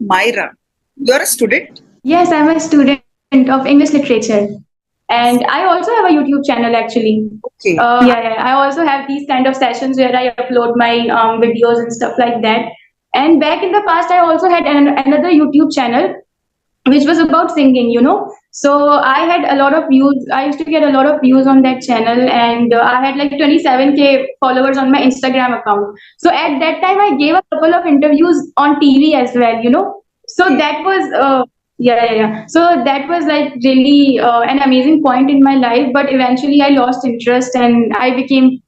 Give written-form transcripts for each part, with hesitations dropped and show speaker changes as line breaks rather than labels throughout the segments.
Myra, you're a student?
Yes, I'm a student of English literature. And I also have a YouTube channel actually.
Okay.
Yeah. I also have these kind of sessions where I upload my videos and stuff like that. And back in the past, I also had another YouTube channel which was about singing. So I had a lot of views. I used to get a lot of views on that channel, and I had like 27K followers on my Instagram account. So at that time, I gave a couple of interviews on TV as well. So that was yeah. So that was like really an amazing point in my life. But eventually, I lost interest and I became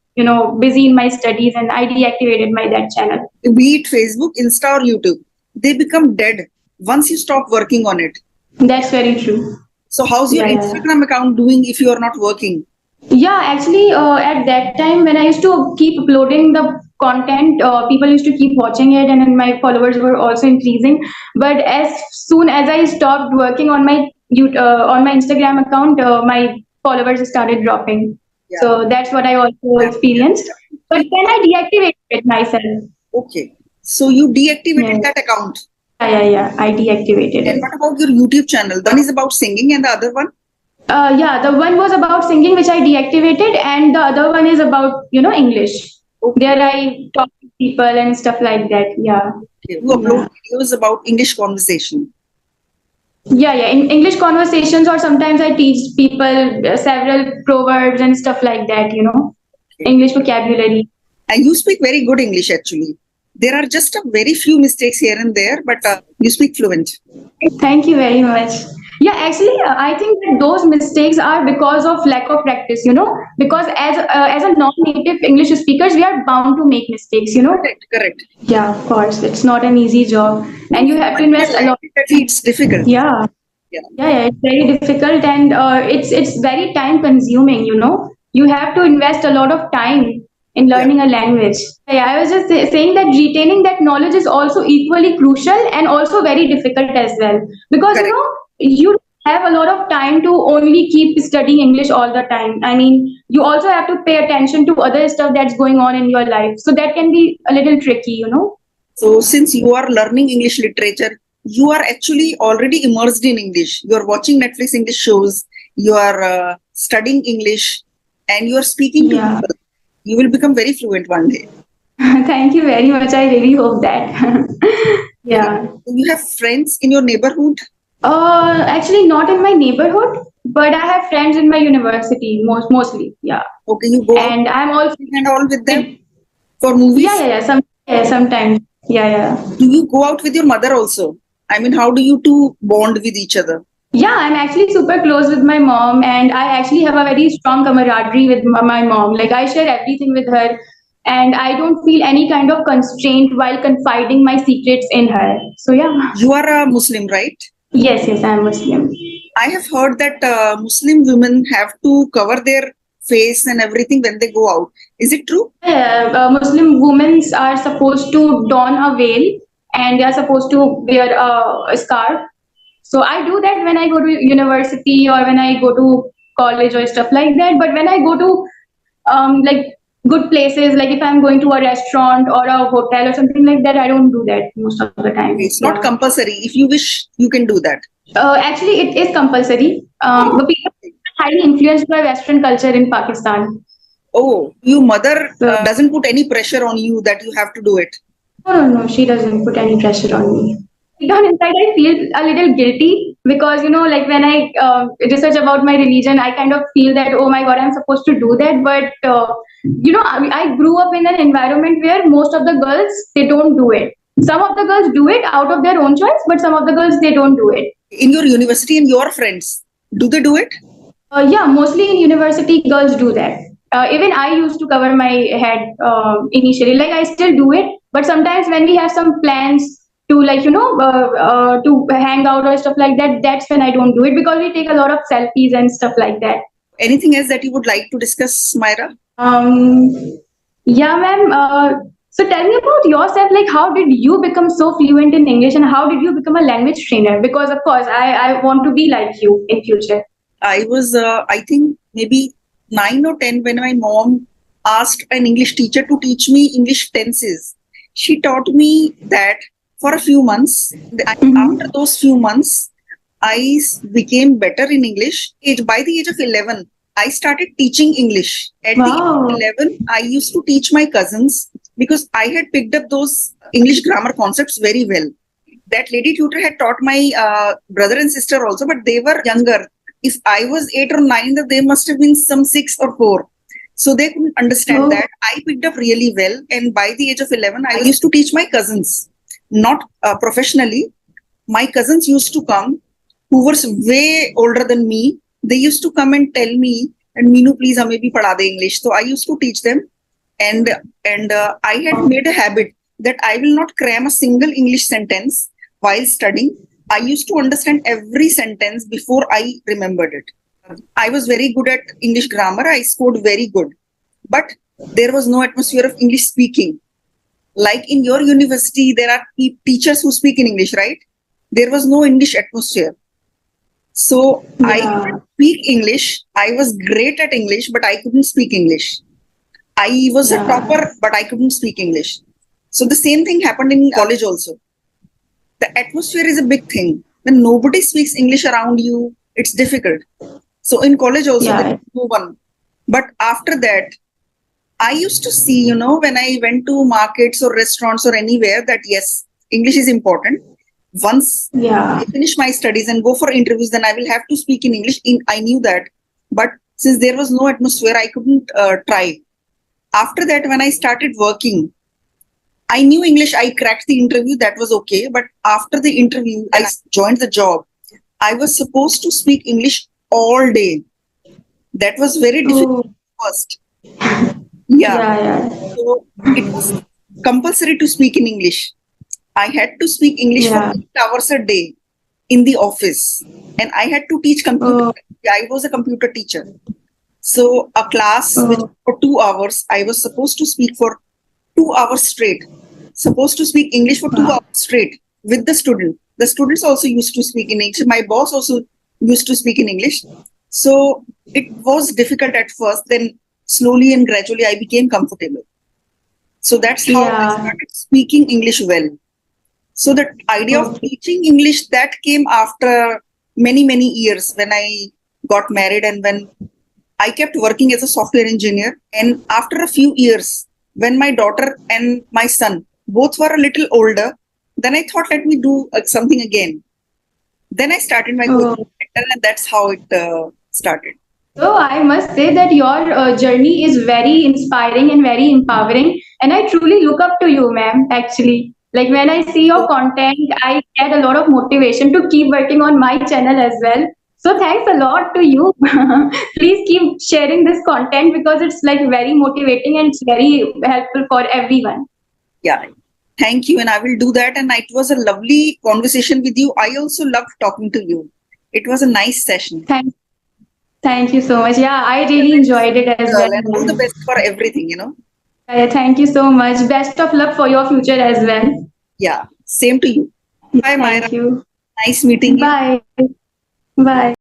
busy in my studies, and I deactivated my that channel.
Be it Facebook, Insta, or YouTube, they become dead once you stop working on it.
That's very true.
So how's your Instagram account doing if you are not working?
Yeah, actually, at that time when I used to keep uploading the content, people used to keep watching it, and then my followers were also increasing. But as soon as I stopped working on my Instagram account, my followers started dropping. Yeah. So that's what I also experienced. But then I deactivated it myself.
Okay, so you deactivated that account.
Yeah. I deactivated it.
And what about your YouTube channel? One is about singing, and the other one?
Yeah, the one was about singing, which I deactivated, and the other one is about English. Okay. There I talk to people and stuff like that. Yeah.
Okay. You upload videos about English conversation.
Yeah. In English conversations, or sometimes I teach people several proverbs and stuff like that. Okay. English vocabulary.
And you speak very good English actually. There are just a very few mistakes here and there, but you speak fluent.
Thank you very much. Yeah, actually, I think that those mistakes are because of lack of practice, because as a non-native English speakers, we are bound to make mistakes,
Correct.
Yeah, of course. It's not an easy job. And you have to invest a lot.
It's difficult.
Yeah. It's very difficult, and it's very time consuming, You have to invest a lot of time in learning a language. Yeah, I was just saying that retaining that knowledge is also equally crucial and also very difficult as well. Because, you have a lot of time to only keep studying English all the time. I mean, you also have to pay attention to other stuff that's going on in your life. So that can be a little tricky,
So since you are learning English literature, you are actually already immersed in English. You are watching Netflix English shows, you are studying English, and you are speaking to people. You will become very fluent one day.
Thank you very much. I really hope that. Yeah.
Do you have friends in your neighborhood?
Actually, not in my neighborhood, but I have friends in my university, mostly. Yeah.
Okay, you go
and I'm also
and all with them for movies.
Yeah. Sometimes. Yeah.
Do you go out with your mother also? I mean, how do you two bond with each other?
Yeah, I'm actually super close with my mom, and I actually have a very strong camaraderie with my mom. Like, I share everything with her, and I don't feel any kind of constraint while confiding my secrets in her. So, yeah.
You are a Muslim, right?
Yes, I'm Muslim.
I have heard that Muslim women have to cover their face and everything when they go out. Is it true?
Yeah, Muslim women are supposed to don a veil, and they are supposed to wear a scarf. So I do that when I go to university or when I go to college or stuff like that. But when I go to like good places, like if I'm going to a restaurant or a hotel or something like that, I don't do that most of the time.
It's not compulsory. If you wish, you can do that.
Actually, it is compulsory. But people are highly influenced by Western culture in Pakistan.
Oh, your mother doesn't put any pressure on you that you have to do it?
No, she doesn't put any pressure on me. Down inside, I feel a little guilty because, like when I research about my religion, I kind of feel that, oh my God, I'm supposed to do that. But, I grew up in an environment where most of the girls, they don't do it. Some of the girls do it out of their own choice, but some of the girls, they don't do it.
In your university and your friends, do they do it?
Yeah, mostly in university, girls do that. Even I used to cover my head initially. Like, I still do it. But sometimes when we have some plans, to to hang out or stuff like that, that's when I don't do it because we take a lot of selfies and stuff like that.
Anything else that you would like to discuss, Myra?
Yeah, ma'am. So tell me about yourself, like how did you become so fluent in English and how did you become a language trainer? Because of course, I want to be like you in future.
I was, I think maybe 9 or 10 when my mom asked an English teacher to teach me English tenses. She taught me that for a few months. After those few months, became better in English. By the age of 11, I started teaching English. At the age of 11, I used to teach my cousins because I had picked up those English grammar concepts very well. That lady tutor had taught my brother and sister also, but they were younger. If I was 8 or 9, they must have been some 6 or 4. So they couldn't understand that. I picked up really well. And by the age of 11, I used to teach my cousins, not professionally. My cousins used to come, who were way older than me. They used to come and tell me, and Meenu, please, hame bhi padha de English. So I used to teach them. And I had made a habit that I will not cram a single English sentence while studying. I used to understand every sentence before I remembered it. I was very good at English grammar. I scored very good. But there was no atmosphere of English speaking. Like in your university, there are teachers who speak in English, right? There was no English atmosphere. So I couldn't speak English. I was great at English, but I couldn't speak English. I was a topper, but I couldn't speak English. So the same thing happened in college also. The atmosphere is a big thing. When nobody speaks English around you, it's difficult. So in college also, there was no one. But after that, I used to see, when I went to markets or restaurants or anywhere, that yes, English is important. Once I finish my studies and go for interviews, then I will have to speak in English. I knew that. But since there was no atmosphere, I couldn't try. After that, when I started working, I knew English. I cracked the interview. That was okay. But after the interview, I joined the job. I was supposed to speak English all day. That was very difficult first. So it was compulsory to speak in English. I had to speak English for 8 hours a day in the office. And I had to teach computer. I was a computer teacher. So a class which for 2 hours, I was supposed to speak for 2 hours straight. Supposed to speak English for 2 hours straight with the student. The students also used to speak in English. My boss also used to speak in English. So it was difficult at first. Then slowly and gradually I became comfortable. So that's how I started speaking English well. So the idea of teaching English, that came after many, many years when I got married and when I kept working as a software engineer. And after a few years, when my daughter and my son both were a little older, then I thought, let me do something again. Then I started my coaching center, and that's how it started.
So I must say that your journey is very inspiring and very empowering, and I truly look up to you, ma'am. Actually, like when I see your content, I get a lot of motivation to keep working on my channel as well. So thanks a lot to you. Please keep sharing this content because it's like very motivating and it's very helpful for everyone.
Yeah. Thank you. And I will do that. And it was a lovely conversation with you. I also loved talking to you. It was a nice session.
Thank you so much. Yeah, I really enjoyed it as well.
And all the best for everything,
Thank you so much. Best of luck for your future as well.
Yeah. Same to you. Bye, Myra.
Thank you.
Nice meeting you.
Bye. Bye.